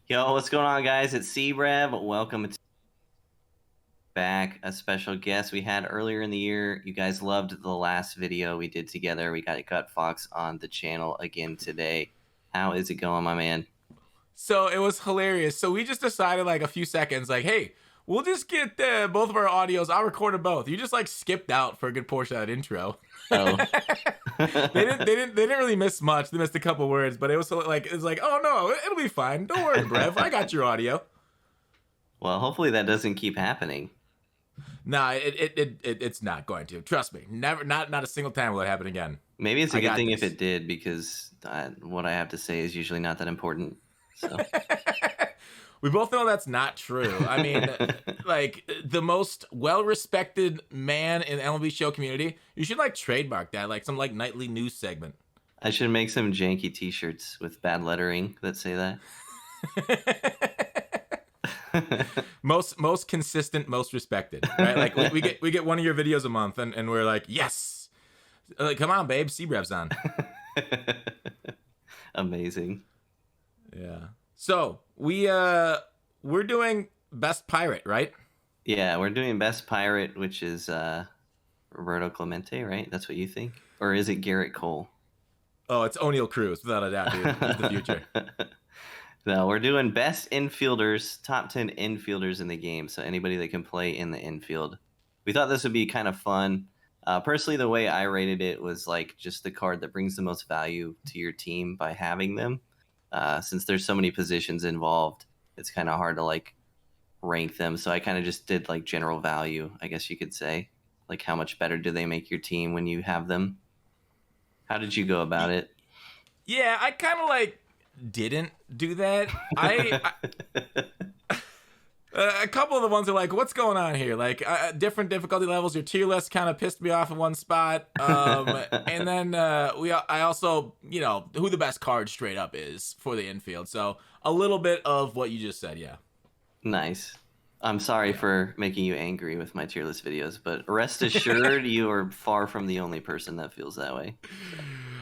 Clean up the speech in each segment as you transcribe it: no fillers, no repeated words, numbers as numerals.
Yo, what's going on, guys? It's C-Rev. Welcome back. A special guest we had earlier in the year. You guys loved the last video we did together. We got Gutfoxx on the channel again today. How is it going, my man? So it was hilarious. So we just decided like a few seconds, like, hey, we'll just get both of our audios. I'll record them both. You just like skipped out for a good portion of that intro. Oh. They didn't really miss much. They missed a couple words, but it was like oh no, it'll be fine. Don't worry, Brev. I got your audio. Well, hopefully that doesn't keep happening. Nah, it's not going to. Trust me. Never, not a single time will it happen again. Maybe it's a good thing if it did, because what I have to say is usually not that important. So. We both know that's not true. I mean, like, the most well-respected man in the MLB show community, you should, like, trademark that, like, some, like, nightly news segment. I should make some janky t-shirts with bad lettering that say that. most consistent, most respected, right? Like, we get one of your videos a month, and we're like, yes! Like, come on, babe, C-Brev's on. Amazing. Yeah. So, we're doing Best Pirate, right? Yeah, we're doing Best Pirate, which is Roberto Clemente, right? That's what you think? Or is it Garrett Cole? Oh, it's O'Neal Cruz, without a doubt, dude. He's the future. No, we're doing Best Infielders, top 10 infielders in the game, so anybody that can play in the infield. We thought this would be kind of fun. Personally, the way I rated it was like just the card that brings the most value to your team by having them. Since there's so many positions involved, it's kind of hard to like rank them. So I kind of just did like general value, I guess you could say. Like how much better do they make your team when you have them? How did you go about it? Yeah, I kind of like didn't do that. A couple of the ones are like, what's going on here? Like different difficulty levels. Your tier list kind of pissed me off in one spot. And then I also, you know, who the best card straight up is for the infield. So a little bit of what you just said, yeah. Nice. I'm sorry for making you angry with my tier list videos, but rest assured you are far from the only person that feels that way.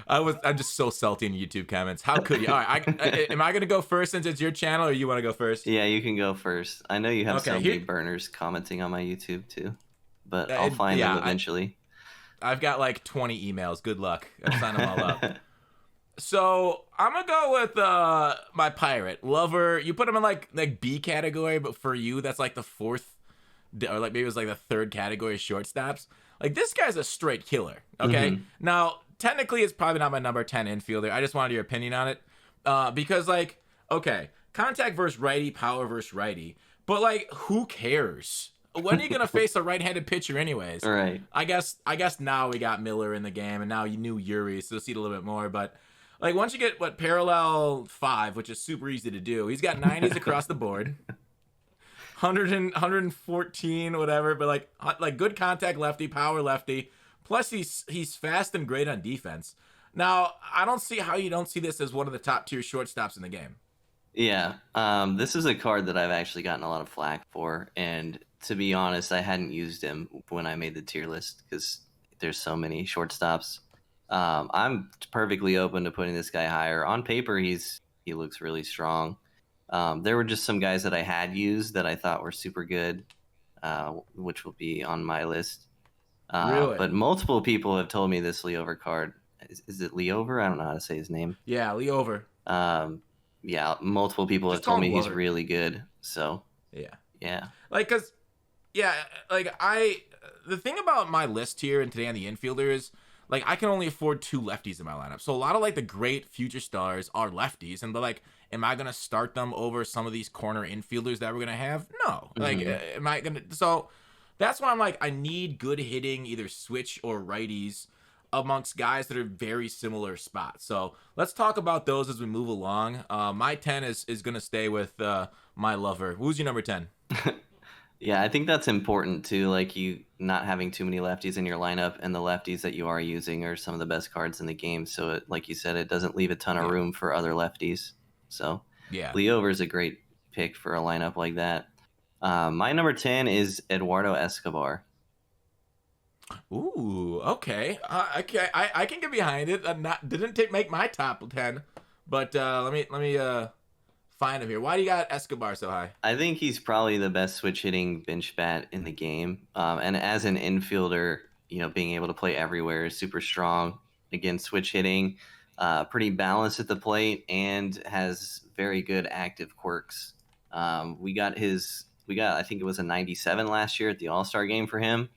I'm just so salty in YouTube comments. How could you? All right, am I gonna go first since it's your channel, or you want to go first? Yeah, you can go first. I know you have so many burners commenting on my YouTube too, but I'll find them eventually. I've got like 20 emails. Good luck. I've signed them all up. So I'm gonna go with my pirate lover. You put him in like B category, but for you that's like the fourth, or like maybe it was like the third category of shortstops. Like this guy's a straight killer. Okay, now. Technically, it's probably not my number 10 infielder. I just wanted your opinion on it. Because, like, okay, contact versus righty, power versus righty. But, like, who cares? When are you going to face a right-handed pitcher anyways? Right. I guess now we got Miller in the game, and now you knew Yuri, so you'll see it a little bit more. But, like, once you get, parallel 5, which is super easy to do, he's got 90s across the board. 114, whatever. But, like good contact lefty, power lefty. Plus, he's fast and great on defense. Now, I don't see how you don't see this as one of the top tier shortstops in the game. Yeah, this is a card that I've actually gotten a lot of flack for, and to be honest, I hadn't used him when I made the tier list because there's so many shortstops. I'm perfectly open to putting this guy higher. On paper, he looks really strong. There were just some guys that I had used that I thought were super good, which will be on my list. Really? But multiple people have told me this Leover card. Is it Leover? I don't know how to say his name. Yeah, Leover. Yeah, multiple people have told me he's really good. So yeah. Like, the thing about my list here and today on the infielder is, like, I can only afford 2 lefties in my lineup. So a lot of like the great future stars are lefties, and like, am I gonna start them over some of these corner infielders that we're gonna have? No. Like, am I gonna? So. That's why I'm like, I need good hitting, either switch or righties, amongst guys that are very similar spots. So let's talk about those as we move along. My 10 is going to stay with my lover. Who's your number 10? Yeah, I think that's important too. Like you not having too many lefties in your lineup, and the lefties that you are using are some of the best cards in the game. So it, like you said, it doesn't leave a ton of room for other lefties. So yeah, Leover is a great pick for a lineup like that. My number 10 is Eduardo Escobar. Ooh, okay. I can get behind it. Didn't make my top 10, but let me find find him here. Why do you got Escobar so high? I think he's probably the best switch hitting bench bat in the game. And as an infielder, being able to play everywhere is super strong. Again, switch hitting, pretty balanced at the plate, and has very good active quirks. We got I think it was a 97 last year at the All-Star game for him.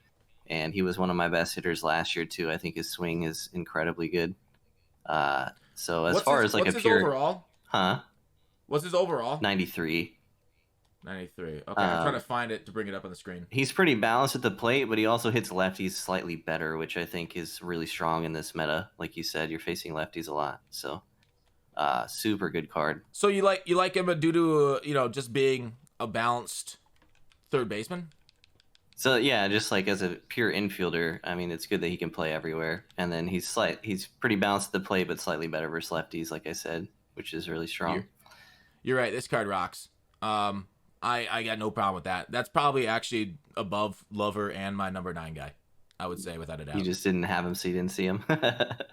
And he was one of my best hitters last year too. I think his swing is incredibly good. So as far as like a pure overall, what's his overall? 93. 93. Okay, I'm trying to find it to bring it up on the screen. He's pretty balanced at the plate, but he also hits lefties slightly better, which I think is really strong in this meta. Like you said, you're facing lefties a lot, so super good card. So you like him due to just being a balanced third baseman? So yeah, just like as a pure infielder, I mean, it's good that he can play everywhere. And then he's pretty balanced at the plate, but slightly better versus lefties, like I said, which is really strong. You're right. This card rocks. I got no problem with that. That's probably actually above Lover and my number 9 guy, I would say, without a doubt. You just didn't have him, so you didn't see him.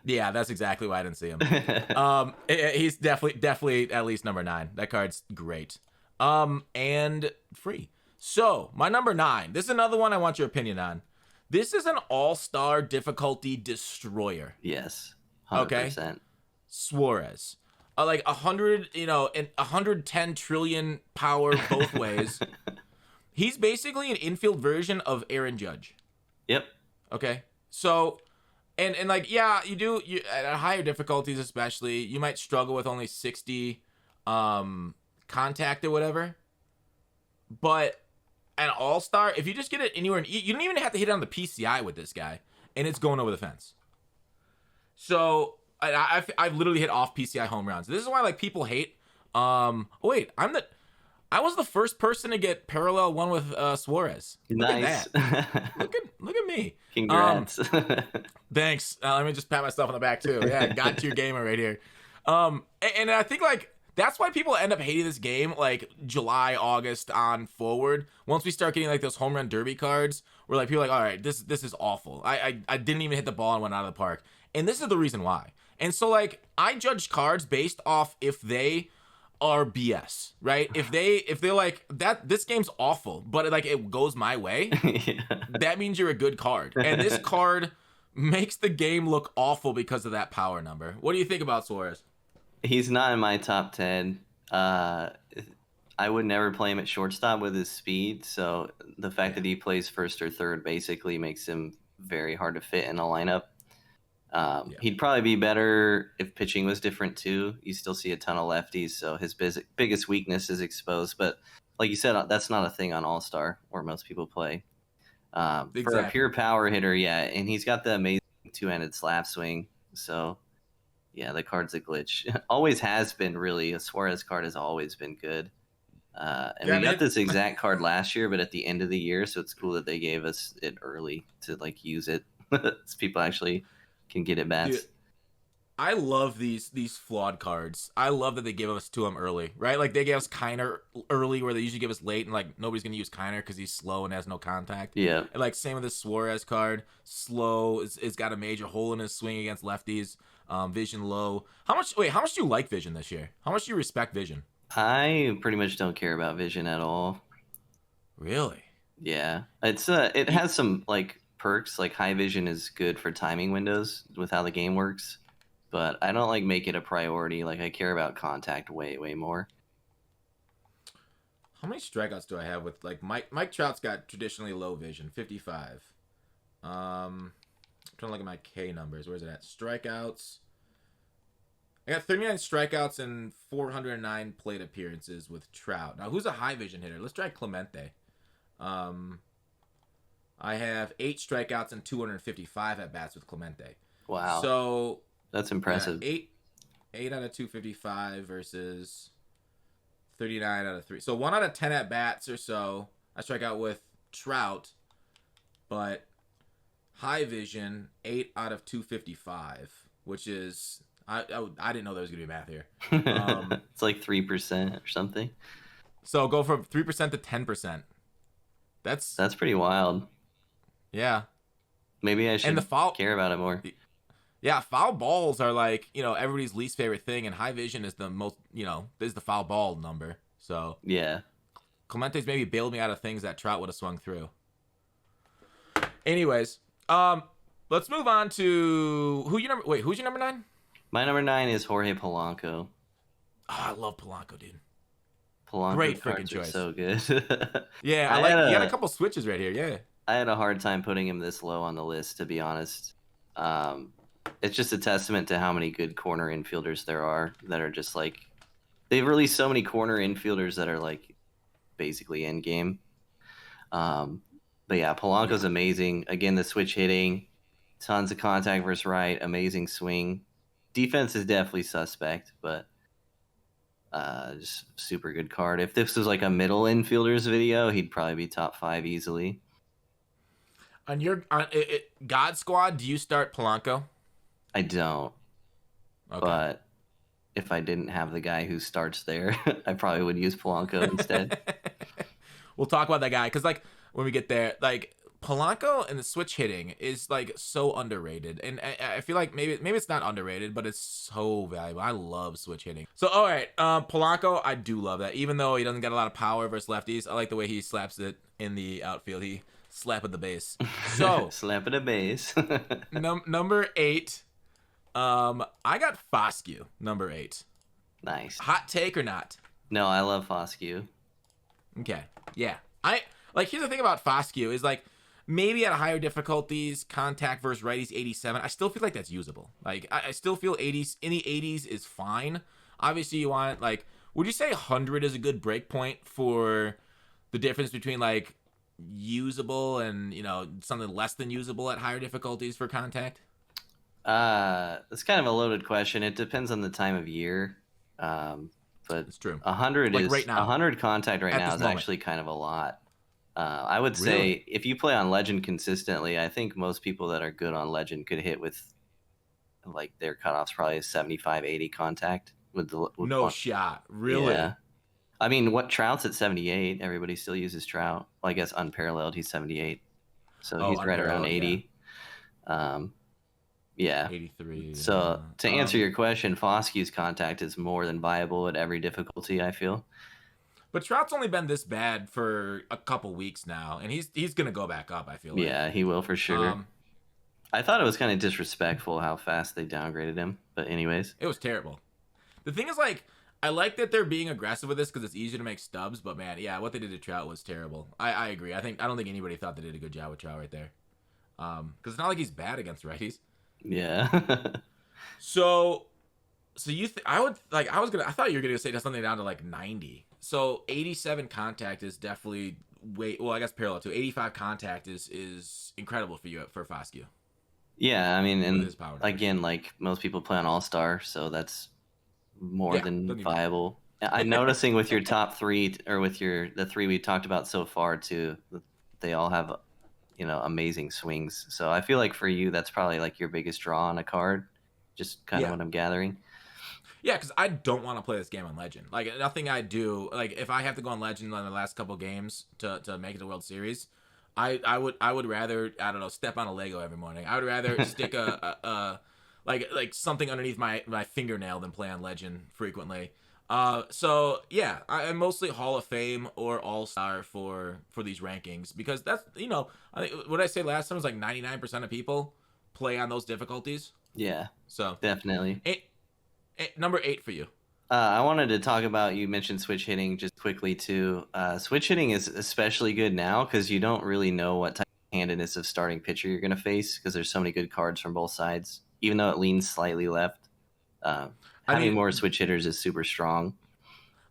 Yeah, that's exactly why I didn't see him. He's definitely at least number 9. That card's great. And free. So, my number 9. This is another one I want your opinion on. This is an all-star difficulty destroyer. Yes. 100%. Okay. Suarez. Like 100, and 110 trillion power both ways. He's basically an infield version of Aaron Judge. Yep. Okay. So, and like, yeah, you at higher difficulties especially, you might struggle with only 60 contact or whatever. But an all-star, if you just get it anywhere, you don't even have to hit it on the PCI with this guy, and it's going over the fence. So I've literally hit off PCI home runs. This is why like people hate. I was the first person to get parallel one with Suarez. Nice. Look at that. Look at me. Congrats. Thanks. Let me just pat myself on the back too. Yeah, got your gamer right here. And I think like that's why people end up hating this game like July, August on forward. Once we start getting like those home run derby cards, where like people are like, all right, this is awful. I didn't even hit the ball and went out of the park. And this is the reason why. And so like I judge cards based off if they are BS, right? If they're like that, this game's awful, but like it goes my way. Yeah. That means you're a good card. And this card makes the game look awful because of that power number. What do you think about Suarez? He's not in my top 10. I would never play him at shortstop with his speed. So the fact that he plays first or third basically makes him very hard to fit in a lineup. He'd probably be better if pitching was different too. You still see a ton of lefties, so his biggest weakness is exposed. But like you said, that's not a thing on All-Star where most people play. Exactly. For a pure power hitter, yeah, and he's got the amazing two-handed slap swing. So yeah, the card's a glitch. Always has been, really. A Suarez card has always been good. We got this exact card last year, but at the end of the year, so it's cool that they gave us it early to like use it. So people actually can get it back. I love these flawed cards. I love that they give us to them early, right? Like they gave us Kiner early, where they usually give us late, and like nobody's gonna use Kiner because he's slow and has no contact. Yeah. And like same with this Suarez card, slow. It's got a major hole in his swing against lefties. Vision low. How much do you like Vision this year? How much do you respect Vision? I pretty much don't care about Vision at all. Really? Yeah. It has some like perks. Like high Vision is good for timing windows with how the game works, but I don't like make it a priority. Like I care about contact way more. How many strikeouts do I have with like Mike Trout's got traditionally low Vision, 55. I'm trying to look at my K numbers. Where's it at? Strikeouts. I got 39 strikeouts and 409 plate appearances with Trout. Now, who's a high Vision hitter? Let's try Clemente. I have 8 strikeouts and 255 at bats with Clemente. Wow. So that's impressive. 8 out of 255 versus 39 out of 3. So 1 out of 10 at bats or so. I strike out with Trout, but high Vision 8 out of 255, which is I didn't know there was gonna be math here. It's like 3% or something. So go from 3% to 10%. That's pretty wild. Yeah. Maybe I should care about it more. Yeah, foul balls are like, everybody's least favorite thing, and high vision is the most, is the foul ball number. So Yeah. Clemente's maybe bailed me out of things that Trout would have swung through. Anyways, let's move on to who's your number 9? My number 9 is Jorge Polanco. Oh, I love Polanco, dude. Polanco Great cards freaking are choice. so good. Yeah, you got a couple switches right here. Yeah. I had a hard time putting him this low on the list, to be honest. It's just a testament to how many good corner infielders there are that are just like, they've released so many corner infielders that are like basically end game. But yeah, Polanco's amazing. Again, the switch hitting, tons of contact versus right, amazing swing. Defense is definitely suspect, but just super good card. If this was like a middle infielders video, he'd probably be top 5 easily. On your God Squad, do you start Polanco? I don't. Okay. But if I didn't have the guy who starts there, I probably would use Polanco instead. We'll talk about that guy because, like, when we get there, like Polanco and the switch hitting is like so underrated, and I feel like maybe it's not underrated, but it's so valuable. I love switch hitting. So, all right, Polanco, I do love that. Even though he doesn't get a lot of power versus lefties, I like the way he slaps it in the outfield. He slap at the base. So slap at the base. Number 8. I got Foscue, number 8. Nice. Hot take or not? No, I love Foscue. Okay. Yeah. Here's the thing about Foscue is like maybe at higher difficulties, contact versus righties 87. I still feel like that's usable. Like I still feel 80s in the 80s is fine. Obviously you want like, would you say 100 is a good break point for the difference between like usable and something less than usable at higher difficulties for contact? It's kind of a loaded question. It depends on the time of year. But it's true. 100 like is right now, 100 contact right now is moment. actually kind of a lot. I would say if you play on Legend consistently, I think most people that are good on Legend could hit with like their cutoffs probably 75, 80 contact with no shot. Really? Yeah. I mean, what Trout's at 78? Everybody still uses Trout. Well, I guess unparalleled, he's 78. So he's right around 80. Yeah. 83. So to answer your question, Foscue's contact is more than viable at every difficulty, I feel. But Trout's only been this bad for a couple weeks now, and he's gonna go back up, I feel like. Yeah, he will for sure. I thought it was kind of disrespectful how fast they downgraded him, but anyways. It was terrible. The thing is, like, I like that they're being aggressive with this because it's easier to make stubs, but man, yeah, what they did to Trout was terrible. I agree. I don't think anybody thought they did a good job with Trout right there. Because it's not like he's bad against righties. Yeah. So you I thought you were gonna say something down to like 90. So 87 contact is definitely I guess parallel to 85 contact is incredible for you for Foscue. Yeah, I mean, and again, like most people play on All-Star, so that's more than viable. I'm noticing with your top 3 or with the 3 we talked about so far too, they all have amazing swings. So I feel like for you, that's probably like your biggest draw on a card. Just kind of what I'm gathering. Yeah, because I don't want to play this game on Legend. Like nothing I do. Like if I have to go on Legend on the last couple games to make it to World Series, I would rather step on a Lego every morning. I would rather stick a like something underneath my fingernail than play on Legend frequently. So yeah, I'm mostly Hall of Fame or All-Star for these rankings because that's I think what I say last time was like 99% of people play on those difficulties. Yeah. So definitely. Number 8 for you. I wanted to talk about, you mentioned switch hitting just quickly too. Switch hitting is especially good now because you don't really know what type of handedness of starting pitcher you're going to face because there's so many good cards from both sides, even though it leans slightly left. Having more switch hitters is super strong.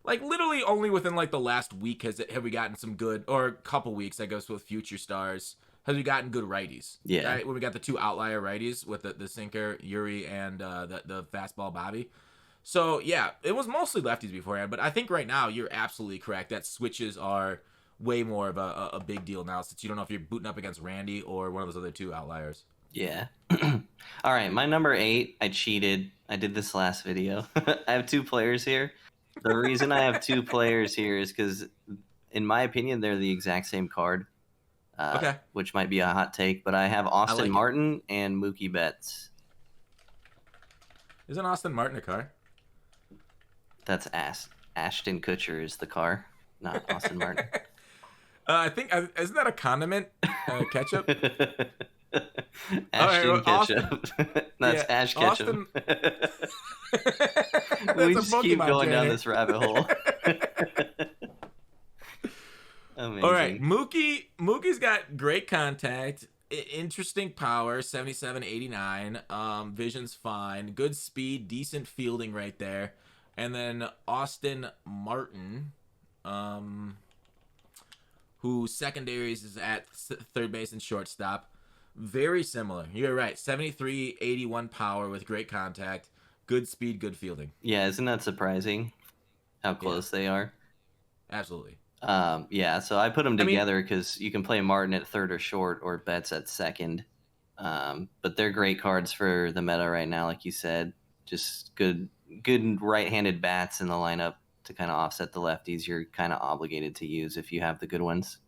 Like literally only within like the last week have we gotten some good, or a couple weeks I guess with Future Stars, have we gotten good righties. Yeah. Right? When we got the 2 outlier righties with the sinker Yuri and the fastball Bobby. So yeah, it was mostly lefties beforehand, but I think right now you're absolutely correct that switches are way more of a big deal now since you don't know if you're booting up against Randy or one of those other 2 outliers. Yeah. All right, my number 8, I cheated. I did this last video. I have 2 players here. The reason I have 2 players here is because, in my opinion, they're the exact same card. Okay. Which might be a hot take, but I have Austin Martin and Mookie Betts. Isn't Austin Martin a car? That's Ashton Kutcher is the car, not Austin Martin. I think isn't that a condiment? Ketchup. All right, Ashton well, Austin. Ketchup. That's Yeah, Ash Ketchum. Austin. That's We a just keep Pokemon going down trainer. this rabbit hole. All right, Amazing. Mookie's got great contact, interesting power, 77, 89. Vision's fine, good speed, decent fielding right there. And then Austin Martin, who secondaries is at third base and shortstop. Very similar. You're right. 73, 81 power with great contact, good speed, good fielding. Yeah, isn't that surprising how close they are? Absolutely. Yeah, so I put them I mean, together because you can play Martin at third or short or Betts at second. But they're great cards for the meta right now, like you said. Just good right-handed bats in the lineup to kind of offset the lefties you're kind of obligated to use if you have the good ones.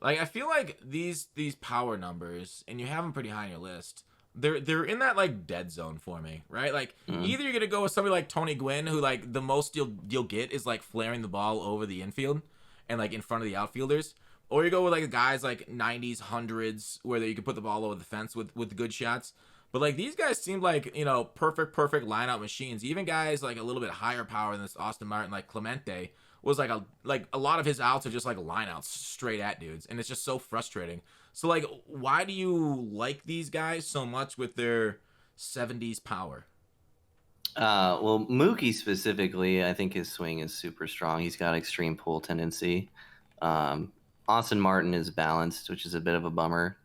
like I feel like these power numbers, and you have them pretty high on your list. They're in that like dead zone for me, right? Like either you're gonna go with somebody like Tony Gwynn, who like the most you'll get is like flaring the ball over the infield and like in front of the outfielders, or you go with like guys like 90s, 100s, where you can put the ball over the fence with good shots. But like these guys seem like perfect lineup machines. Even guys like a little bit higher power than this Austin Martin, like Clemente, was like a lot of his outs are just like lineouts straight at dudes, and it's just so frustrating. So like, why do you like these guys so much with their 70s power? Well, Mookie specifically, I think his swing is super strong. He's got extreme pull tendency. Austin Martin is balanced, which is a bit of a bummer.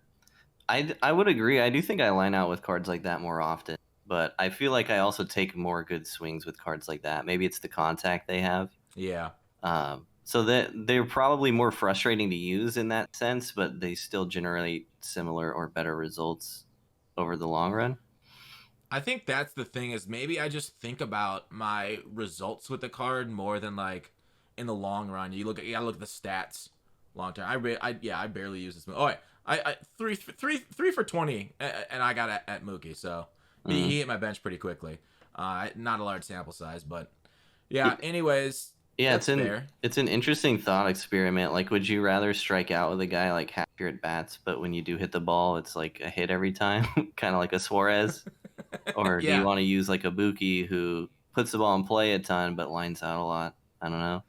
I would agree. I do think I line out with cards like that more often, but I feel like I also take more good swings with cards like that. Maybe it's the contact they have. Yeah. So that they're probably more frustrating to use in that sense, but they still generate similar or better results over the long run. I think that's the thing, is maybe I just think about my results with the card more than like in the long run. You gotta look at the stats long term. I barely use this. Oh, wait, I three for 20, and I got at Mookie, so he hit my bench pretty quickly. Not a large sample size, but yeah. Anyways, Yeah, that's fair. it's an interesting thought experiment. Like, would you rather strike out with a guy like half your at bats, but when you do hit the ball, it's like a hit every time, kind of like a Suarez? Or do you Yeah. want to use like a Buki who puts the ball in play a ton but lines out a lot? I don't know.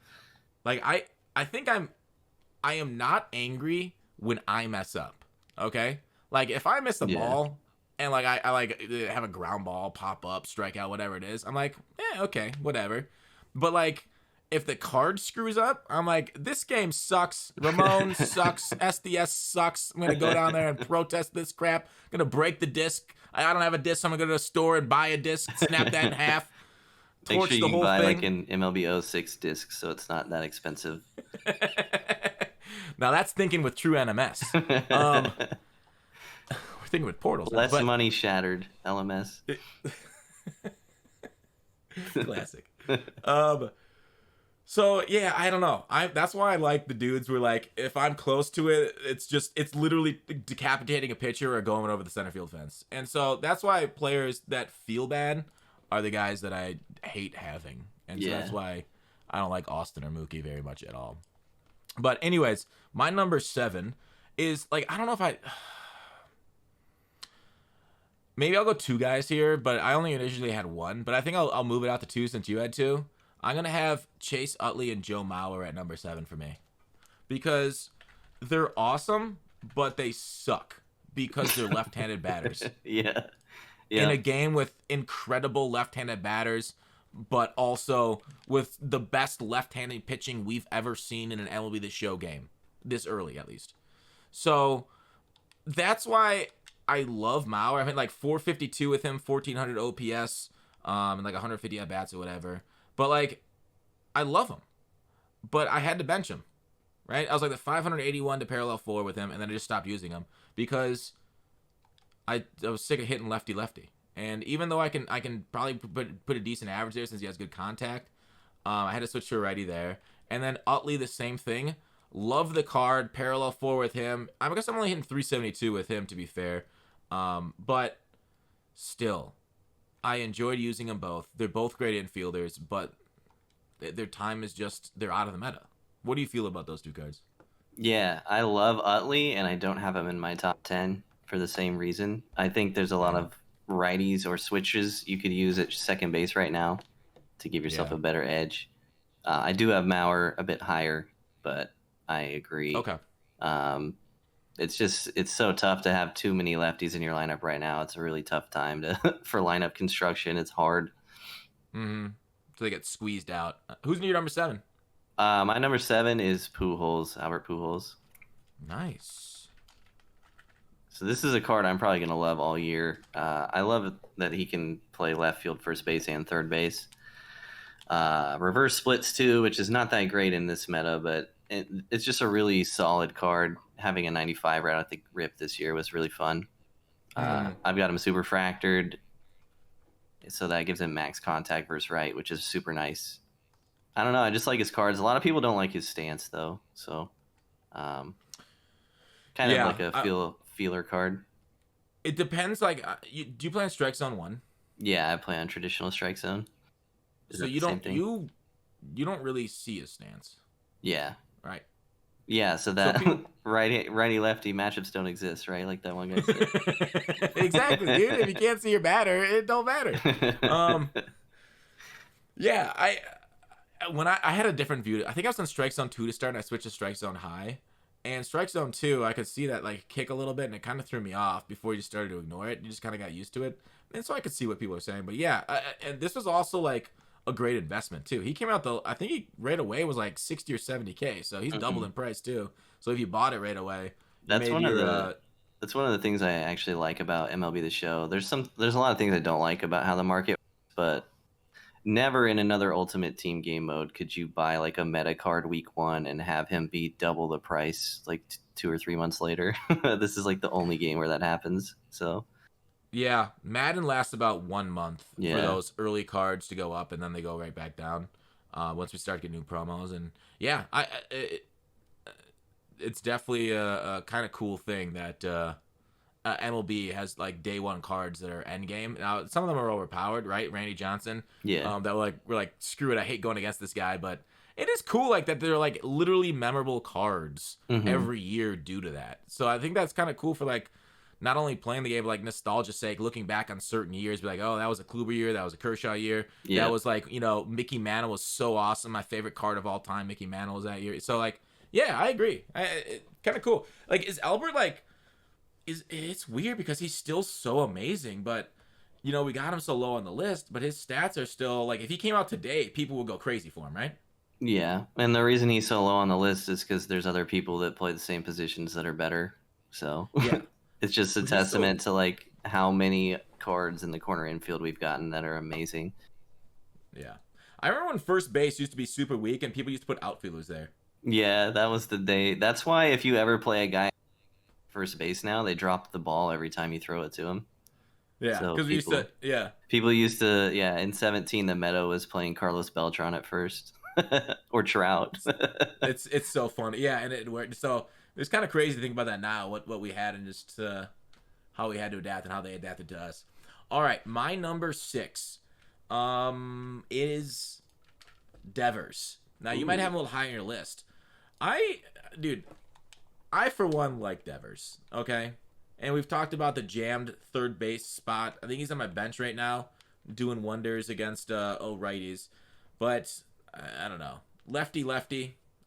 Like I think I am not angry when I mess up. Okay? Like if I miss the Yeah. ball and like I like have a ground ball pop up, strike out, whatever it is, I'm like, okay, whatever. But like if the card screws up, I'm like, this game sucks. Ramon sucks. SDS sucks. I'm gonna go down there and protest this crap. I'm gonna break the disc. I don't have a disc, so I'm gonna go to the store and buy a disc, snap that in half, Make torch sure the you whole buy thing. like an MLB 06 disc so it's not that expensive. Now that's thinking with true NMS. We're thinking with portals. Less But money shattered LMS. classic. So yeah, I don't know. That's why I like the dudes where like if I'm close to it, it's literally decapitating a pitcher or going over the center field fence. And so that's why players that feel bad are the guys that I hate having. And so that's why I don't like Austin or Mookie very much at all. But anyways, my number 7 is like, I don't know if maybe I'll go 2 guys here, but I only initially had 1. But I think I'll move it out to 2 since you had 2. I'm going to have Chase Utley and Joe Mauer at number 7 for me. Because they're awesome, but they suck because they're left-handed batters. Yeah. In a game with incredible left-handed batters, but also with the best left-handed pitching we've ever seen in an MLB The Show game. This early, at least. So that's why I love Mauer. I mean, like 452 with him, 1400 OPS, and like 150 at bats or whatever. But like, I love him. But I had to bench him, right? I was like the 581 to parallel 4 with him, and then I just stopped using him because I was sick of hitting lefty. And even though I can probably put a decent average there since he has good contact, I had to switch to a righty there. And then Utley, the same thing. Love the card, parallel 4 with him. I guess I'm only hitting 372 with him, to be fair. But still, I enjoyed using them both. They're both great infielders, but their time is just they're out of the meta. What do you feel about those two cards? Yeah, I love Utley, and I don't have him in my top 10 for the same reason. I think there's a lot Yeah. of righties or switches you could use at second base right now to give yourself Yeah. a better edge. I do have Mauer a bit higher, but I agree. Okay. It's so tough to have too many lefties in your lineup right now. It's a really tough time to for lineup construction. It's hard. Mm-hmm. So they get squeezed out. Who's your number 7? My number 7 is Pujols, Albert Pujols. Nice. So this is a card I'm probably gonna love all year. I love that he can play left field, first base, and third base. Reverse splits too, which is not that great in this meta, but it's just a really solid card. Having a 95 right at the rip this year was really fun. I've got him super fractured, so that gives him max contact versus right, which is super nice. I don't know. I just like his cards. A lot of people don't like his stance though, so kind of like a feeler card. It depends. Like, do you play on Strike Zone 1? Yeah, I play on traditional strike zone. Is So that you the same don't thing? you don't really see his stance, Yeah. right? Yeah, so that people- righty lefty matchups don't exist, right? Like that one guy said. Exactly, dude. If you can't see your batter, it don't matter. Yeah, I had a different view. I think I was on Strike Zone 2 to start, and I switched to Strike Zone High. And Strike Zone 2, I could see that like kick a little bit, and it kind of threw me off before you started to ignore it. You just kind of got used to it, and so I could see what people were saying. But yeah, and this was also like a great investment too. He came out I think he right away was like 60 or 70K, so he's doubled in price too. So if you bought it right away, That's one of the things I actually like about MLB The Show. There's a lot of things I don't like about how the market works, but never in another Ultimate Team game mode could you buy like a meta card week 1 and have him be double the price like 2 or 3 months later. This is like the only game where that happens. So yeah, Madden lasts about 1 month for Yeah. those early cards to go up, and then they go right back down once we start getting new promos. And yeah, it's definitely a kind of cool thing that MLB has like day 1 cards that are end game. Now some of them are overpowered, right? Randy Johnson, yeah. that we're like screw it, I hate going against this guy, but it is cool like that they're like literally memorable cards Mhm. every year due to that. So I think that's kind of cool for like not only playing the game, but like nostalgia's sake, looking back on certain years, be like, oh, that was a Kluber year, that was a Kershaw year, Yeah. that was like, Mickey Mantle was so awesome, my favorite card of all time, Mickey Mantle was that year. So like, yeah, I agree. Kind of cool. Like, is Albert like, it's weird because he's still so amazing, but we got him so low on the list, but his stats are still like, if he came out today, people would go crazy for him, right? Yeah, and the reason he's so low on the list is because there's other people that play the same positions that are better. So Yeah. it's just a Which is testament to like how many cards in the corner infield we've gotten that are amazing. Yeah. I remember when first base used to be super weak and people used to put outfielders there. Yeah, that was the day. That's why if you ever play a guy first base now, they drop the ball every time you throw it to him. Yeah, So because we used to, yeah. People used to, in 17, the meta was playing Carlos Beltran at first. Or Trout. It's so funny. Yeah, and it worked. So it's kind of crazy to think about that now, what we had and just how we had to adapt and how they adapted to us. All right, my number 6 is Devers. Now, you might have him a little high on your list. I for one like Devers, okay? And we've talked about the jammed third base spot. I think he's on my bench right now, doing wonders against righties. But I don't know. Lefty,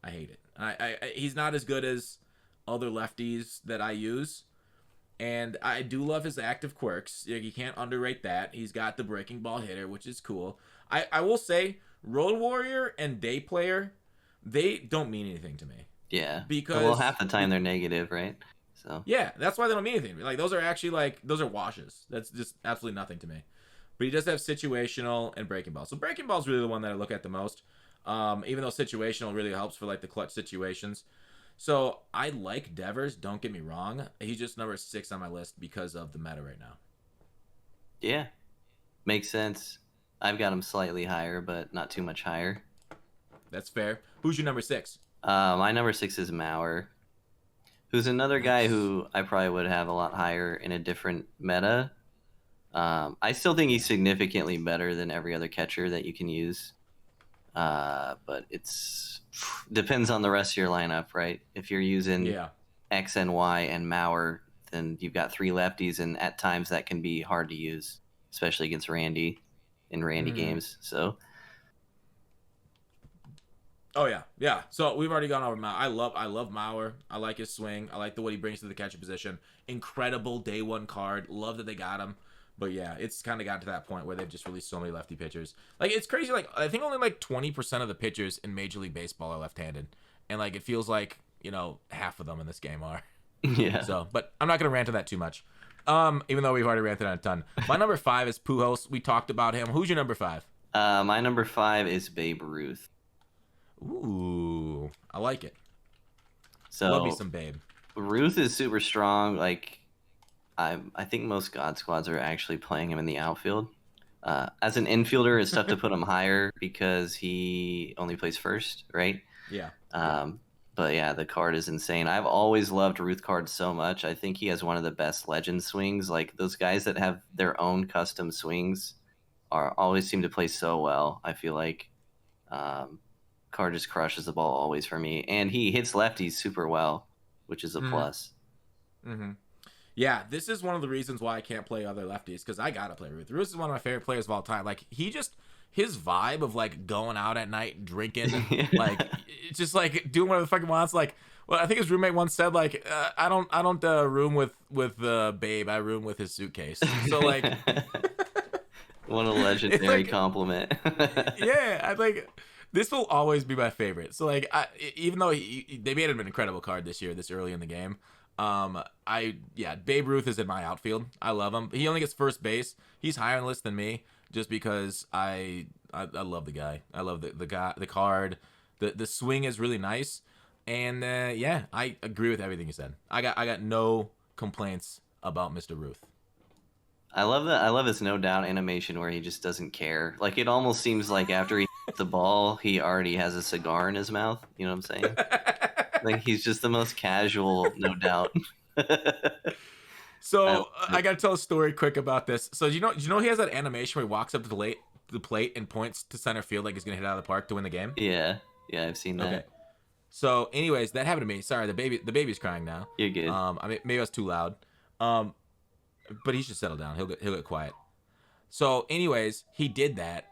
I hate it. He's not as good as other lefties that I use. And I do love his active quirks. You can't underrate that. He's got the breaking ball hitter, which is cool. I will say, Road Warrior and Day Player, they don't mean anything to me. Yeah. Because half the time they're negative, right? So yeah, that's why they don't mean anything. Like those are actually those are washes. That's just absolutely nothing to me. But he does have situational and breaking ball. So breaking ball is really the one that I look at the most. Even though situational really helps for like the clutch situations. So I like Devers, don't get me wrong. He's just number 6 on my list because of the meta right now. yeah, makes sense. I've got him slightly higher, but not too much higher. That's fair. Who's your number 6? My number 6 is Mauer, who's another guy who I probably would have a lot higher in a different meta. I still think he's significantly better than every other catcher that you can use. But it's depends on the rest of your lineup, right? If you're using Yeah. X and Y and Mauer, then you've got three lefties, and at times that can be hard to use, especially against Randy in Randy games. So Oh yeah, yeah. So we've already gone over Mauer. I love Mauer. I like his swing. I like the what he brings to the catcher position. Incredible day one card. Love that they got him. But yeah, it's kind of gotten to that point where they've just released so many lefty pitchers. Like it's crazy. Like I think only like 20% of the pitchers in Major League Baseball are left-handed, and like it feels like half of them in this game are. yeah. So, but I'm not gonna rant on that too much. Even though we've already ranted on a ton. My number 5 is Pujols. We talked about him. Who's your number 5? My number 5 is Babe Ruth. Ooh, I like it. So Love me some Babe. Ruth is super strong. Like I think most God squads are actually playing him in the outfield. As an infielder, it's tough to put him higher because he only plays first, right? Yeah. But yeah, the card is insane. I've always loved Ruth cards so much. I think he has one of the best legend swings. Like those guys that have their own custom swings are always seem to play so well. I feel like card just crushes the ball always for me, and he hits lefties super well, which is a plus. Mm-hmm. Yeah, this is one of the reasons why I can't play other lefties because I gotta play Ruth. Ruth is one of my favorite players of all time. Like his vibe of like going out at night drinking, like it's just like doing whatever the fuck he wants. Like, well, I think his roommate once said like, I don't room with Babe. I room with his suitcase. So like, what a legendary compliment. Yeah, I like. This will always be my favorite. So like, even though they made him an incredible card this year, this early in the game. Babe Ruth is in my outfield. I love him. He only gets first base. He's higher on the list than me, just because I love the guy. I love the guy, the card. The swing is really nice, and I agree with everything you said. I got no complaints about Mr. Ruth. I love that. I love his no doubt animation where he just doesn't care. Like it almost seems like after he hits the ball, he already has a cigar in his mouth. You know what I'm saying? Like he's just the most casual, no doubt. So I gotta tell a story quick about this. So do you know he has that animation where he walks up to the plate and points to center field like he's gonna hit out of the park to win the game? Yeah, I've seen that. Okay. So, anyways, that happened to me. Sorry, the baby's crying now. You're good. Maybe I was too loud. But he should settle down. He'll get quiet. So, anyways, he did that,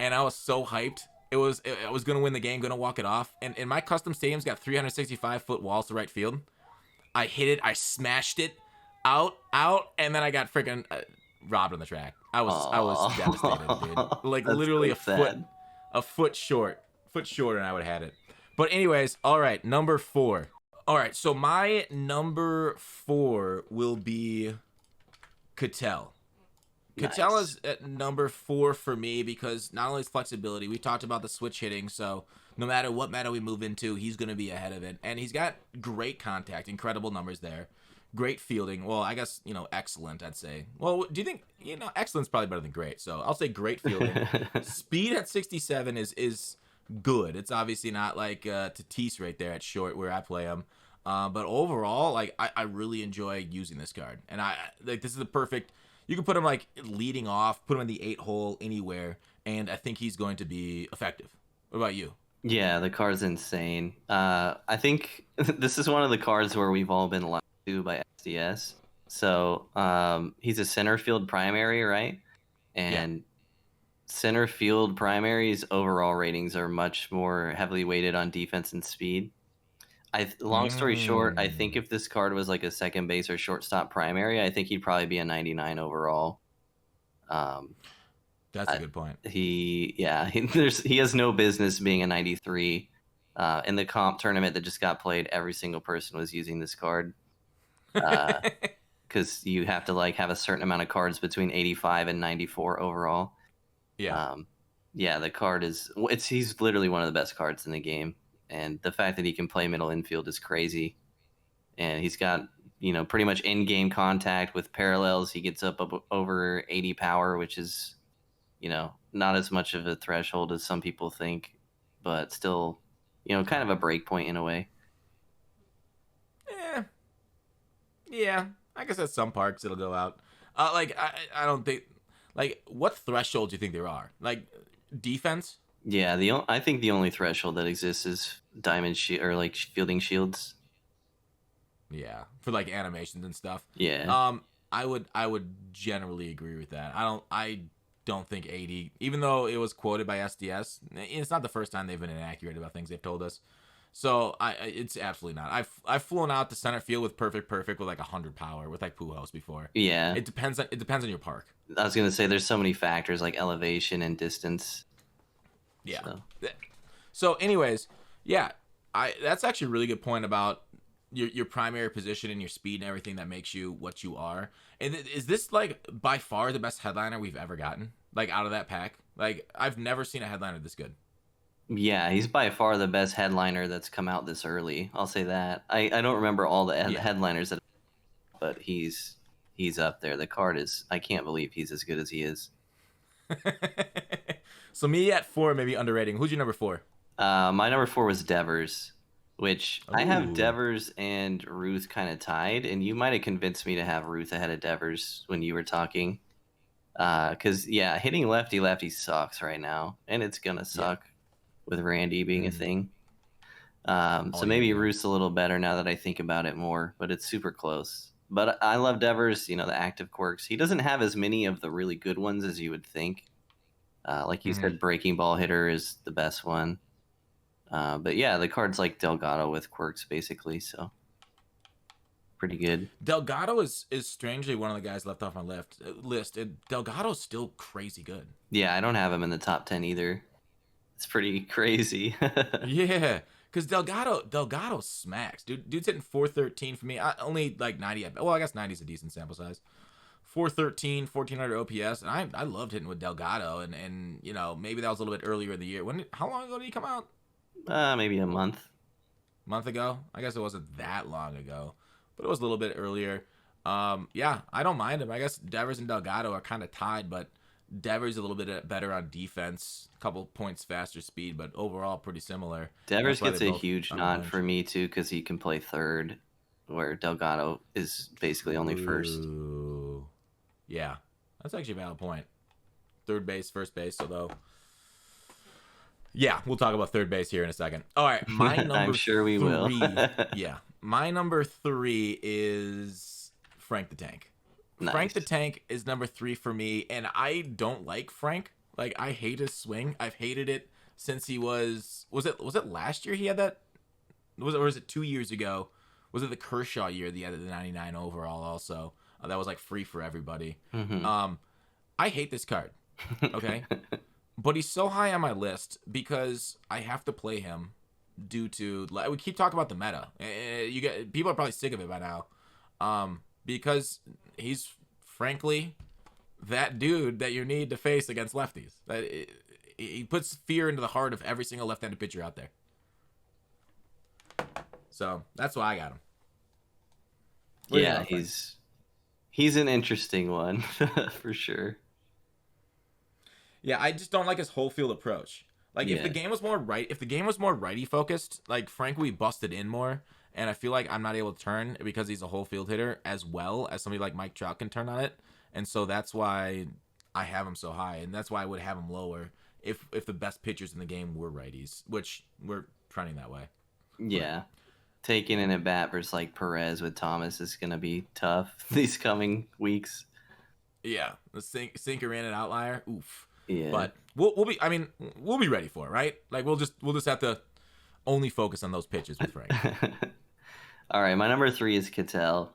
and I was so hyped. I was gonna win the game, gonna walk it off. And my custom stadium's got 365-foot walls to right field. I hit it, I smashed it, out, and then I got freaking robbed on the track. I was devastated, dude. Like literally a foot short, and I would have had it. But anyways, all right, number 4. All right, so my number 4 will be Cattell. Nice. Cattell is at number 4 for me because not only his flexibility, we talked about the switch hitting, so no matter what meta we move into, he's going to be ahead of it. And he's got great contact, incredible numbers there. Great fielding. Well, I guess, excellent, I'd say. Well, do you think, excellent's probably better than great, so I'll say great fielding. Speed at 67 is good. It's obviously not like Tatis right there at short where I play him. But overall, like I really enjoy using this card. And this is the perfect. You can put him like leading off, put him in the 8 hole anywhere, and I think he's going to be effective. What about you? Yeah, the card's insane. I think this is one of the cards where we've all been lied to by SDS. So he's a center field primary, right? And center field primaries overall ratings are much more heavily weighted on defense and speed. Long story short, I think if this card was like a second base or shortstop primary, I think he'd probably be a 99 overall. That's a good point. He has no business being a 93. In the comp tournament that just got played, every single person was using this card. Because you have to like have a certain amount of cards between 85 and 94 overall. Yeah. The card he's literally one of the best cards in the game. And the fact that he can play middle infield is crazy. And he's got, pretty much in-game contact with parallels. He gets up over 80 power, which is, not as much of a threshold as some people think, but still, kind of a break point in a way. Yeah. I guess at some parks it'll go out. I don't think like what threshold do you think there are? Like defense? Yeah, I think the only threshold that exists is diamond shield or like fielding shields. Yeah, for like animations and stuff. Yeah. I would generally agree with that. I don't think 80, even though it was quoted by SDS, it's not the first time they've been inaccurate about things they've told us. So it's absolutely not. I've flown out to center field with perfect with like 100 power with like Pujols before. Yeah. It depends on your park. I was gonna say there's so many factors like elevation and distance. Yeah. So. So anyways, yeah, that's actually a really good point about your primary position and your speed and everything that makes you what you are. And is this like by far the best headliner we've ever gotten? Like out of that pack? Like I've never seen a headliner this good. Yeah, he's by far the best headliner that's come out this early. I'll say that. I don't remember all the headliners that, but he's up there. The card is. I can't believe he's as good as he is. So me at 4, maybe underrating. Who's your number 4? My number 4 was Devers, which I have Ooh. Devers and Ruth kind of tied, and you might have convinced me to have Ruth ahead of Devers when you were talking. Because yeah, hitting lefty sucks right now, and it's gonna suck with Randy being a thing. So maybe Ruth's a little better now that I think about it more, but it's super close. But I love Devers, the active quirks. He doesn't have as many of the really good ones as you would think. Like you said, breaking ball hitter is the best one. But yeah, the card's like Delgado with quirks, basically, so pretty good. Delgado is strangely one of the guys left off my list. Delgado's still crazy good. Yeah, I don't have him in the top 10 either. It's pretty crazy. Yeah, because Delgado smacks. Dude's hitting 413 for me. Only like 90. Well, I guess 90 is a decent sample size. 413, 1400 OPS, and I loved hitting with Delgado, and maybe that was a little bit earlier in the year. How long ago did he come out? Maybe a month. Month ago? I guess it wasn't that long ago, but it was a little bit earlier. Yeah, I don't mind him. I guess Devers and Delgado are kind of tied, but Devers a little bit better on defense, a couple points faster speed, but overall pretty similar. Devers gets a huge nod for me too because he can play third, where Delgado is basically only first. Yeah, that's actually a valid point. Third base, first base, although. Yeah, we'll talk about third base here in a second. All right, my number I'm sure we will. Yeah, my number 3 is Frank the Tank. Nice. Frank the Tank is number 3 for me, and I don't like Frank. Like, I hate his swing. I've hated it since he was it last year he had that? Or was it 2 years ago? Was it the Kershaw year he had the 99 overall also? That was like free for everybody. Mm-hmm. I hate this card. Okay. But he's so high on my list because I have to play him due to we keep talking about the meta. People are probably sick of it by now, because he's frankly that dude that you need to face against lefties. He puts fear into the heart of every single left-handed pitcher out there. So that's why I got him. Yeah, he's an interesting one for sure. Yeah, I just don't like his whole field approach. Like if the game was more righty focused, like Frank would be busted in more, and I feel like I'm not able to turn because he's a whole field hitter as well as somebody like Mike Trout can turn on it, and so that's why I have him so high, and that's why I would have him lower if the best pitchers in the game were righties, which we're trending that way. Yeah. Taking an at bat versus like Perez with Thomas is going to be tough these coming weeks. Yeah, the sinker in an outlier. Oof. Yeah. But we'll be ready for it, right? Like we'll just have to only focus on those pitches with Frank. All right, my number 3 is Cattell,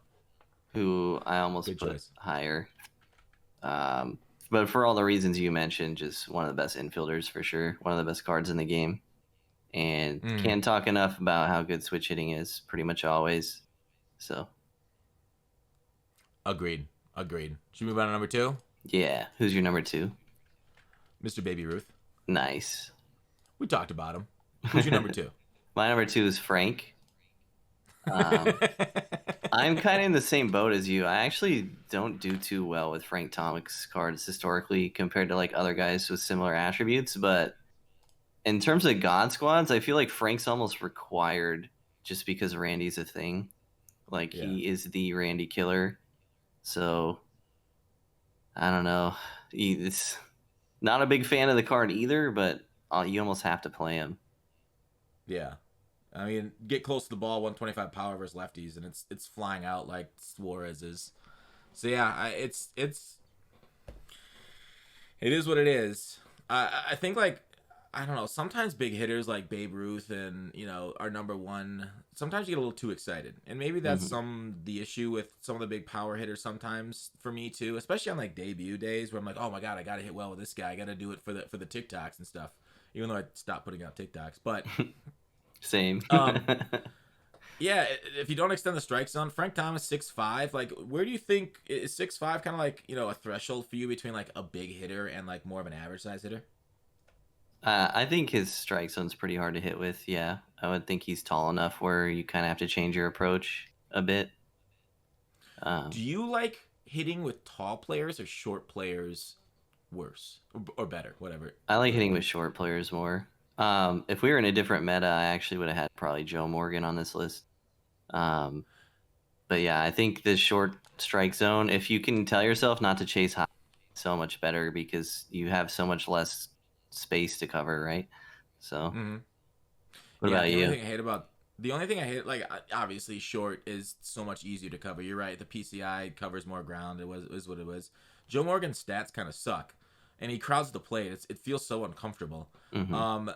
who I almost put higher. But for all the reasons you mentioned, just one of the best infielders for sure, one of the best cards in the game. And can't talk enough about how good switch hitting is pretty much always. So. Agreed. Should we move on to number 2? Yeah. Who's your number 2? Mr. Baby Ruth. Nice. We talked about him. Who's your number 2? My number 2 is Frank. I'm kind of in the same boat as you. I actually don't do too well with Frank Thomas cards historically compared to like other guys with similar attributes, but in terms of God Squads, I feel like Frank's almost required just because Randy's a thing. Like he is the Randy killer. So I don't know. It's not a big fan of the card either, but you almost have to play him. Yeah. I mean, get close to the ball, 125 power versus lefties, and it's flying out like Suarez is. So yeah, it is what it is. I think like I don't know. Sometimes big hitters like Babe Ruth and our number one. Sometimes you get a little too excited, and maybe that's the issue with some of the big power hitters. Sometimes for me too, especially on like debut days where I'm like, oh my god, I got to hit well with this guy. I got to do it for the TikToks and stuff. Even though I stopped putting out TikToks, but Same. yeah, if you don't extend the strike zone, Frank Thomas 6'5", like where do you think is 6'5" kind of like a threshold for you between like a big hitter and like more of an average size hitter? I think his strike zone's pretty hard to hit with. Yeah, I would think he's tall enough where you kind of have to change your approach a bit. Do you like hitting with tall players or short players worse or better, whatever? I like hitting with short players more. If we were in a different meta, I actually would have had probably Joe Morgan on this list. But yeah, I think the short strike zone, if you can tell yourself not to chase high, so much better because you have so much less space to cover, right? So, what Yeah, about you? the only thing I hate, like obviously short is so much easier to cover. You're right. The PCI covers more ground. It was what it was. Joe Morgan's stats kind of suck, and he crowds the plate. It feels so uncomfortable. Mm-hmm.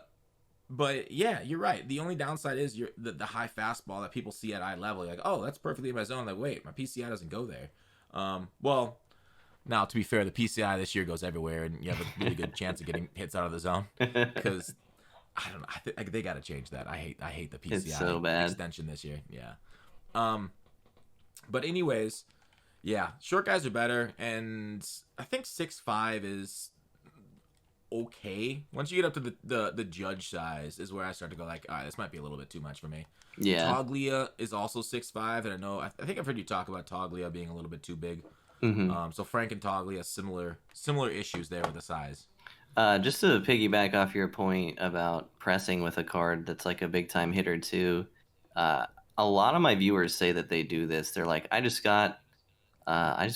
But yeah, you're right. The only downside is the high fastball that people see at eye level. You're like, oh, that's perfectly in my zone. Like, wait, my PCI doesn't go there. Well, now to be fair, the PCI this year goes everywhere, and you have a really good chance of getting hits out of the zone because I don't know. They got to change that. I hate the PCI It's so bad. extension this year. Yeah. But anyways, yeah, short guys are better, and I think 6'5" is okay. Once you get up to the judge size is where I start to go like, all right, this might be a little bit too much for me. Yeah. Toglia is also 6'5", and I think I've heard you talk about Toglia being a little bit too big. So Frank and Toglia similar issues there with the size. Just to piggyback off your point about pressing with a card that's like a big time hitter too, a lot of my viewers say that they do this. They're like, I just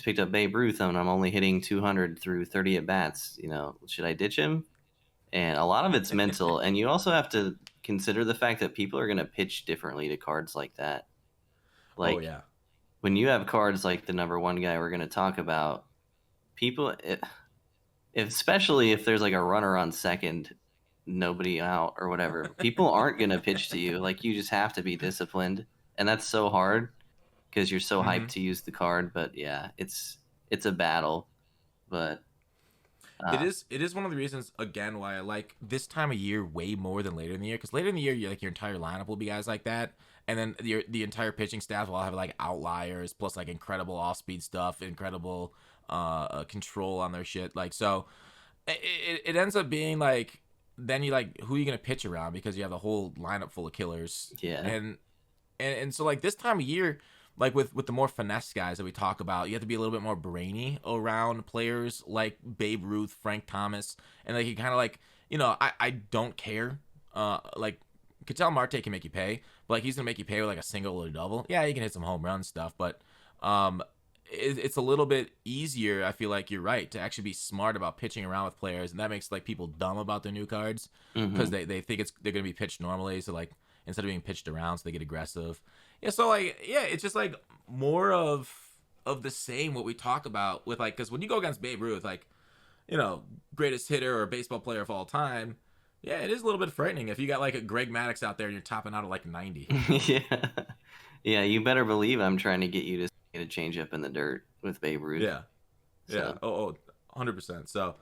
picked up Babe Ruth and I'm only hitting 200 through 30 at bats. Should I ditch him? And a lot of it's mental, and you also have to consider the fact that people are going to pitch differently to cards like that. Like, oh yeah. When you have cards like the number one guy we're going to talk about, especially if there's like a runner on second, nobody out or whatever, people aren't going to pitch to you. Like, you just have to be disciplined, and that's so hard because you're so hyped to use the card. But yeah, it's a battle. But it is one of the reasons again why I like this time of year way more than later in the year, because later in the year your entire lineup will be guys like that, and then the entire pitching staff will have like outliers plus like incredible off speed stuff, incredible control on their shit. Like, so it ends up being like, then you like, who are you gonna pitch around because you have the whole lineup full of killers. Yeah. And so like this time of year, like with the more finesse guys that we talk about, you have to be a little bit more brainy around players like Babe Ruth, Frank Thomas, and like you kind of like, I don't care. Like Ketel Marte can make you pay, but like he's gonna make you pay with like a single or a double. Yeah, you can hit some home run stuff, but it's a little bit easier. I feel like you're right to actually be smart about pitching around with players, and that makes like people dumb about their new cards because they think they're gonna be pitched normally. So like instead of being pitched around, so they get aggressive. Yeah, so like it's just like more of the same what we talk about with like, because when you go against Babe Ruth, like greatest hitter or baseball player of all time, yeah, it is a little bit frightening if you got like a Greg Maddux out there and you're topping out at like 90. Yeah, you better believe I'm trying to get you to get a change up in the dirt with Babe Ruth. Yeah. Oh, 100%. So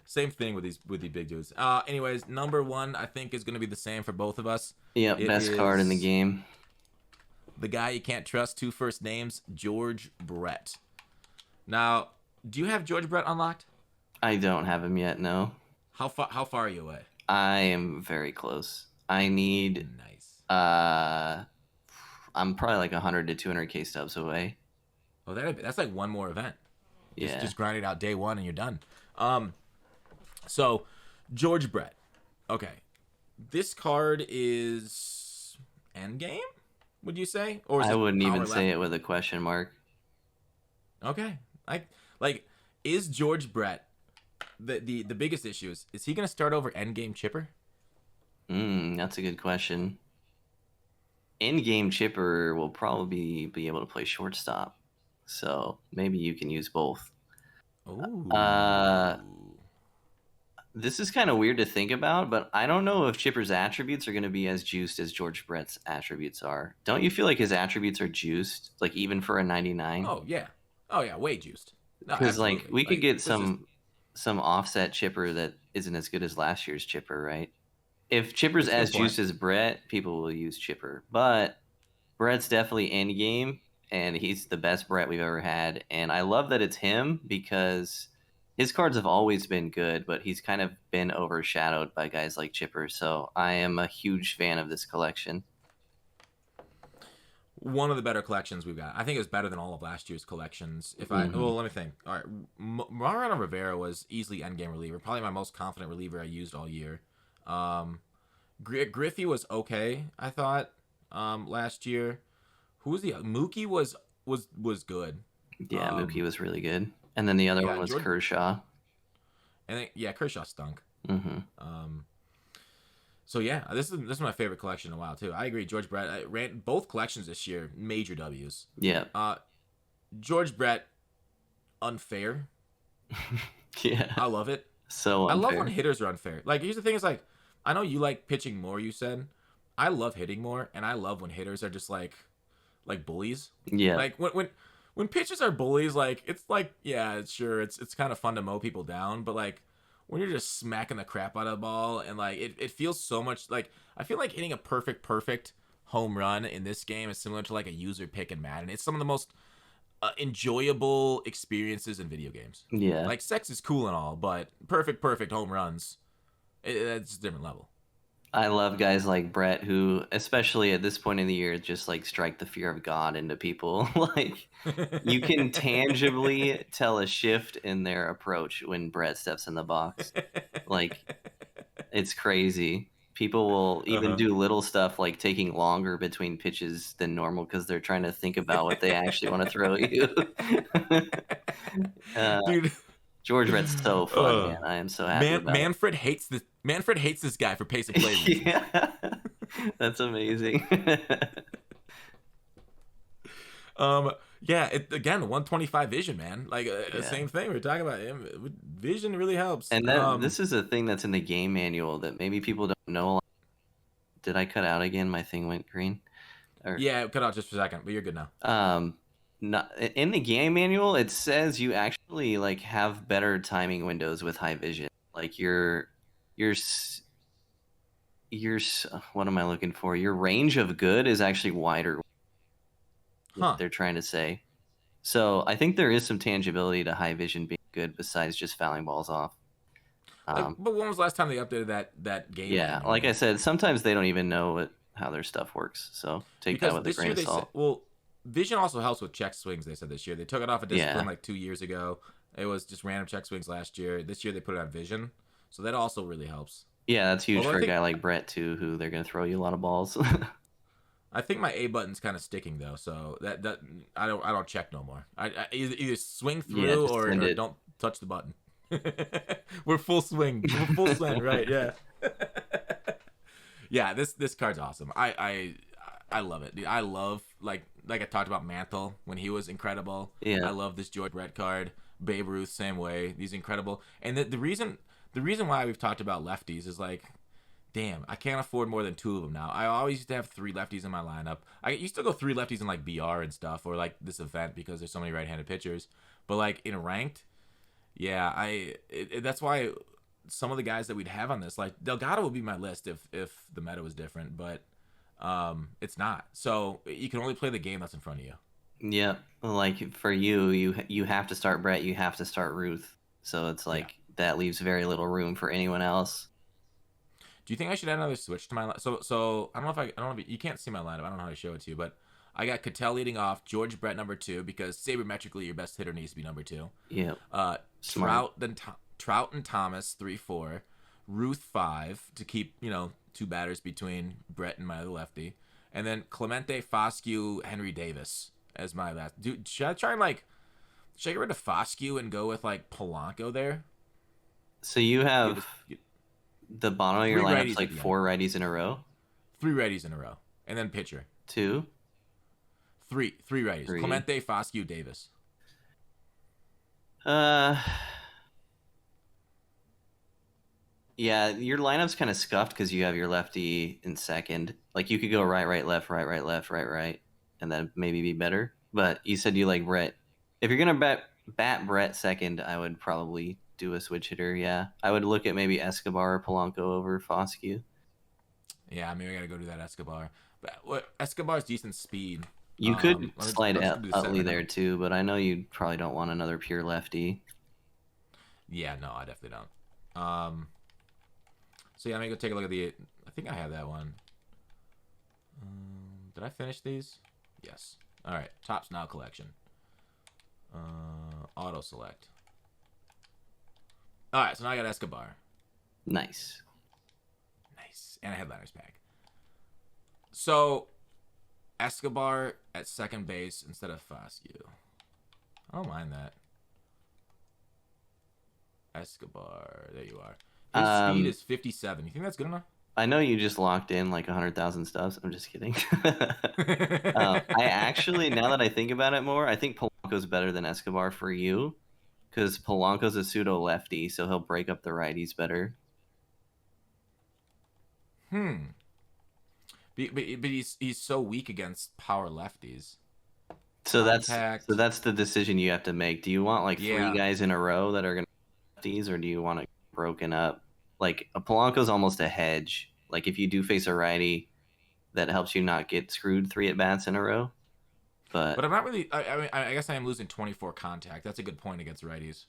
same thing with these big dudes. Anyways, number one I think is going to be the same for both of us. Yeah, best card in the game. The guy you can't trust, 2 first names, George Brett. Now, do you have George Brett unlocked? I don't have him yet, no. How far are you away? I am very close. I need nice. I'm probably like 100 to 200k stubs away. Oh, that's like one more event. Yeah. Just grind it out day one and you're done. So George Brett. Okay. This card is endgame? Would you say? Or is I wouldn't even left? say it with a question mark. Okay. Like Is George Brett the biggest issue is he going to start over Endgame Chipper? That's a good question. In-game Chipper will probably be able to play shortstop, so maybe you can use both. Ooh. This is kind of weird to think about, but I don't know if Chipper's attributes are going to be as juiced as George Brett's attributes are. Don't you feel like his attributes are juiced, like even for a 99? Oh yeah, way juiced. No, Because like absolutely. we could get this is- some offset Chipper that isn't as good as last year's Chipper, right? If Chipper's That's a good as point. juiced as Brett, people will use Chipper. But Brett's definitely in game, and he's the best Brett we've ever had. And I love that it's him because his cards have always been good, but he's kind of been overshadowed by guys like Chipper. So I am a huge fan of this collection. one of the better collections we've got. I think it was better than all of last year's collections. Well, let me think. All right, Mariano Rivera was easily endgame reliever, probably my most confident reliever I used all year. Griffey was okay, I thought, last year. Who was the Mookie was good. Yeah, Mookie was really good. And then the other one was Kershaw. And Kershaw stunk. Mm-hmm. So yeah, this is my favorite collection in a while too. I agree. George Brett ran both collections this year, major W's. Yeah. George Brett, unfair. Yeah. I love it. So unfair. I love when hitters are unfair. Like, here's the thing: is like, I know you like pitching more. You said, I love hitting more, and I love when hitters are just like bullies. Yeah. Like when pitchers are bullies, like it's like, yeah, sure, it's kind of fun to mow people down, but like when you're just smacking the crap out of the ball, and like it feels so much like, I feel like hitting a perfect home run in this game is similar to like a user pick in Madden. It's some of the most enjoyable experiences in video games. Yeah. Like, sex is cool and all, but perfect home runs, it's a different level. I love guys like Brett who, especially at this point in the year, just like strike the fear of God into people. Like, you can tangibly tell a shift in their approach when Brett steps in the box. Like, it's crazy. People will even do little stuff like taking longer between pitches than normal because they're trying to think about what they actually want to throw at you. Dude, George Brett's so fun, man. I am so happy about Manfred hates this guy for pace of play reasons. Yeah, that's amazing. Yeah, again, 125 vision, man. Like, same thing we were talking about. Vision really helps. And then this is a thing that's in the game manual that maybe people don't know. Did I cut out again? My thing went green. Yeah, it cut out just for a second, but you're good now. Not in the game manual. It says you actually like have better timing windows with high vision. Like your what am I looking for? Your range of good is actually wider. Huh. They're trying to say. So I think there is some tangibility to high vision being good besides just fouling balls off. But when was the last time they updated that game? Yeah, like I said, sometimes they don't even know how their stuff works. So take that with a grain of salt. Vision also helps with check swings, they said this year. They took it off of discipline like 2 years ago. It was just random check swings last year. This year they put it on vision. So that also really helps. Yeah, that's huge for a guy like Brett too, who they're going to throw you a lot of balls. I think my A button's kind of sticking though, so that I don't check no more. I either swing through or don't touch the button. We're full swing. We're full swing, right? Yeah. Yeah, this card's awesome. I love it, dude. I love like I talked about Mantle when he was incredible. Yeah. I love this George Brett card. Babe Ruth, same way. He's incredible. And the reason why we've talked about lefties is like, damn, I can't afford more than 2 of them now. I always used to have 3 lefties in my lineup. I used to go 3 lefties in like BR and stuff, or like this event because there's so many right-handed pitchers. But like in ranked, yeah, that's why some of the guys that we'd have on this, like Delgado would be my list if the meta was different, but it's not. So you can only play the game that's in front of you. Yeah, like for you have to start Brett, you have to start Ruth. So it's like that leaves very little room for anyone else. Do you think I should add another switch to my line? So I don't know if you can't see my lineup. I don't know how to show it to you, but I got Cattell leading off, George Brett number 2 because sabermetrically your best hitter needs to be number 2. Yeah. Trout and Thomas 3-4, Ruth 5 to keep 2 batters between Brett and my other lefty, and then Clemente, Foscue, Henry Davis as my last. Dude, should I try and like Should I get rid of Foscue and go with like Polanco there? So you Get, have get the bottom of your three lineup's righties like at the end. 4 righties in a row. 3 righties in a row, and then pitcher. 2, Three righties. 3. Clemente, Foscue, Davis. Yeah, your lineup's kind of scuffed because you have your lefty in second. Like you could go right, right, left, right, right, left, right, right, and then maybe be better. But you said you like Brett. If you're gonna bat Brett second, I would probably do a switch hitter. Yeah, I would look at maybe Escobar or Polanco over Foscue. Yeah, maybe I gotta go do that Escobar. But what Escobar's decent speed. You could Let's slide do the set Utley right there now. too, but I know you probably don't want another pure lefty. Yeah, no, I definitely don't. So yeah, let me go take a look at the. I think I have that one. Did I finish these? Yes. All right. Topps Now collection. Auto select. All right. So now I got Escobar. Nice. Nice. And a headliners pack. So Escobar at second base instead of Foscue. I don't mind that. Escobar. There you are. His speed is 57. You think that's good enough? I know you just locked in like 100,000 stuffs. I'm just kidding. I actually, now that I think about it more, I think Polanco's better than Escobar for you because Polanco's a pseudo lefty, so he'll break up the righties better. But he's so weak against power lefties. So Contact. that's the decision you have to make. Do you want like 3 Yeah. guys in a row that are gonna be lefties, or do you want it broken up? Like a Polanco's almost a hedge. Like if you do face a righty, that helps you not get screwed 3 at bats in a row. But I'm not really. I mean, I guess I am losing 24 contact. That's a good point against righties.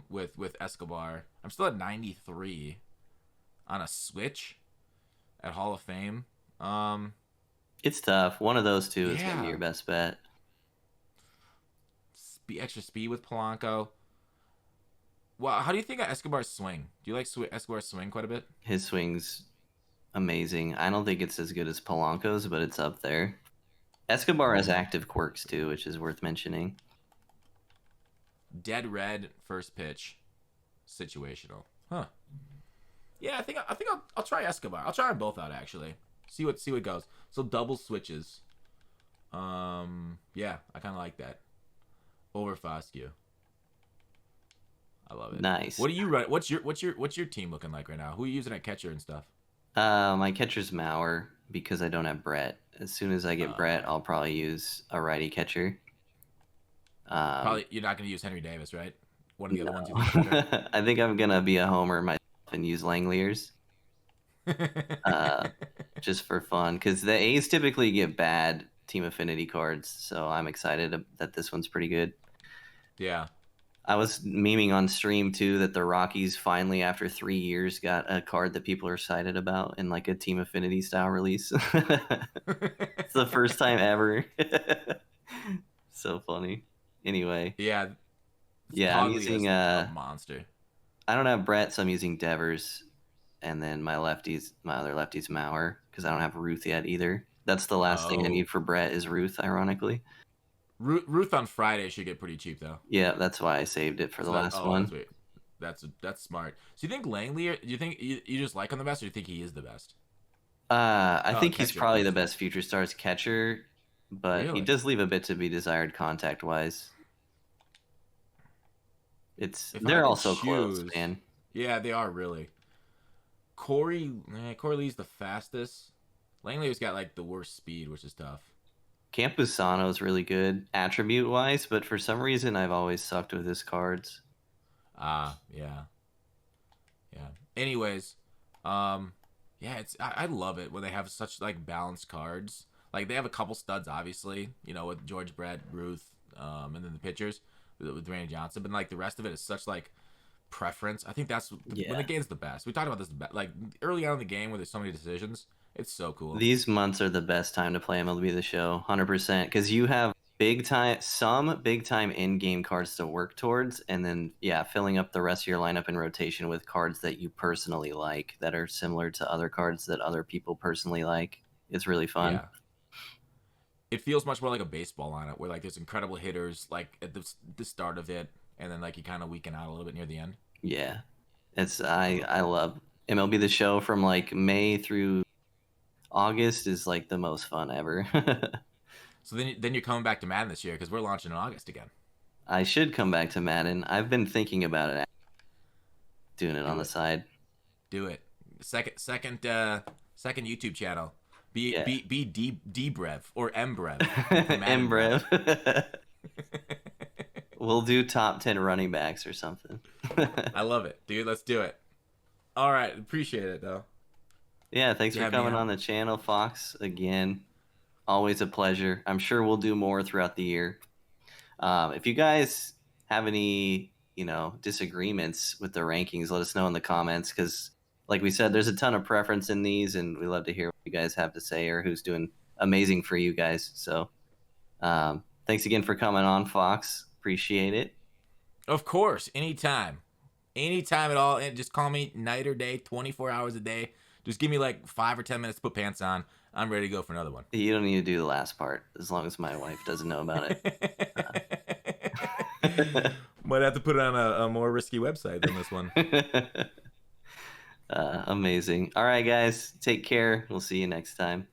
With Escobar, I'm still at 93 on a switch at Hall of Fame. It's tough. One of those two is gonna be Yeah. your best bet. Extra speed with Polanco. Well, how do you think of Escobar's swing? Do you like Escobar's swing quite a bit? His swing's amazing. I don't think it's as good as Polanco's, but it's up there. Escobar has active quirks too, which is worth mentioning. Dead red first pitch, situational. Huh? Yeah, I think I'll try Escobar. I'll try them both out actually. See what goes. So double switches. Yeah, I kind of like that. Over Foscue. I love it. Nice. What do you run? What's your team looking like right now? Who are you using at catcher and stuff? My catcher's Mauer because I don't have Brett. As soon as I get Brett, I'll probably use a righty catcher. Probably you're not going to use Henry Davis, right? One of the other ones you think better. I think I'm gonna be a homer myself and use Langliers. Just for fun, because the A's typically get bad team affinity cards, so I'm excited that this one's pretty good. Yeah. I was memeing on stream too that the Rockies finally, after 3 years, got a card that people are excited about in like a team affinity style release. It's the first time ever. So funny. Anyway. Yeah. I'm using a monster. I don't have Brett, so I'm using Devers, and then my other lefty's Mauer because I don't have Ruth yet either. That's the last thing I need for Brett is Ruth, ironically. Ruth on Friday should get pretty cheap though. Yeah, that's why I saved it for the last one. That's smart. So you think Langley? Do you think you just like him the best, or do you think he is the best? I think he's catcher, probably the best future stars catcher, but Really? he does leave a bit to be desired contact wise. They're all so close, man. Yeah, they are really. Corey Lee's the fastest. Langley's got like the worst speed, which is tough. Campusano's really good attribute wise, but for some reason I've always sucked with his cards. Yeah. Anyways, yeah, I love it when they have such like balanced cards. Like they have a couple studs, obviously, with George Brett, Ruth, and then the pitchers with Randy Johnson. But like the rest of it is such like preference. I think that's when the game's the best. We talked about this like early on in the game where there's so many decisions. It's so cool. These months are the best time to play MLB The Show, 100%, because you have some big time in-game cards to work towards, and then filling up the rest of your lineup in rotation with cards that you personally like that are similar to other cards that other people personally like. It's really fun. it feels much more like a baseball lineup where like there's incredible hitters like at the start of it, and then like you kind of weaken out a little bit near the end. Yeah, I love MLB The Show from like May through August is like the most fun ever. So then you're coming back to Madden this year because we're launching in August again. I should come back to Madden. I've been thinking about it, doing it on the side. Do it. Second YouTube channel. Be Yeah. be Dbrev or Mbrev. Mbrev. We'll do top 10 running backs or something. I love it, dude. Let's do it. All right, appreciate it though. Yeah, thanks for coming on the channel, Fox. Again, always a pleasure. I'm sure we'll do more throughout the year. If you guys have any, disagreements with the rankings, let us know in the comments because, like we said, there's a ton of preference in these, and we love to hear what you guys have to say or who's doing amazing for you guys. So, thanks again for coming on, Fox. Appreciate it. Of course, anytime at all. And just call me night or day, 24 hours a day. Just give me like 5 or 10 minutes to put pants on. I'm ready to go for another one. You don't need to do the last part as long as my wife doesn't know about it. Might have to put it on a more risky website than this one. Amazing. All right, guys. Take care. We'll see you next time.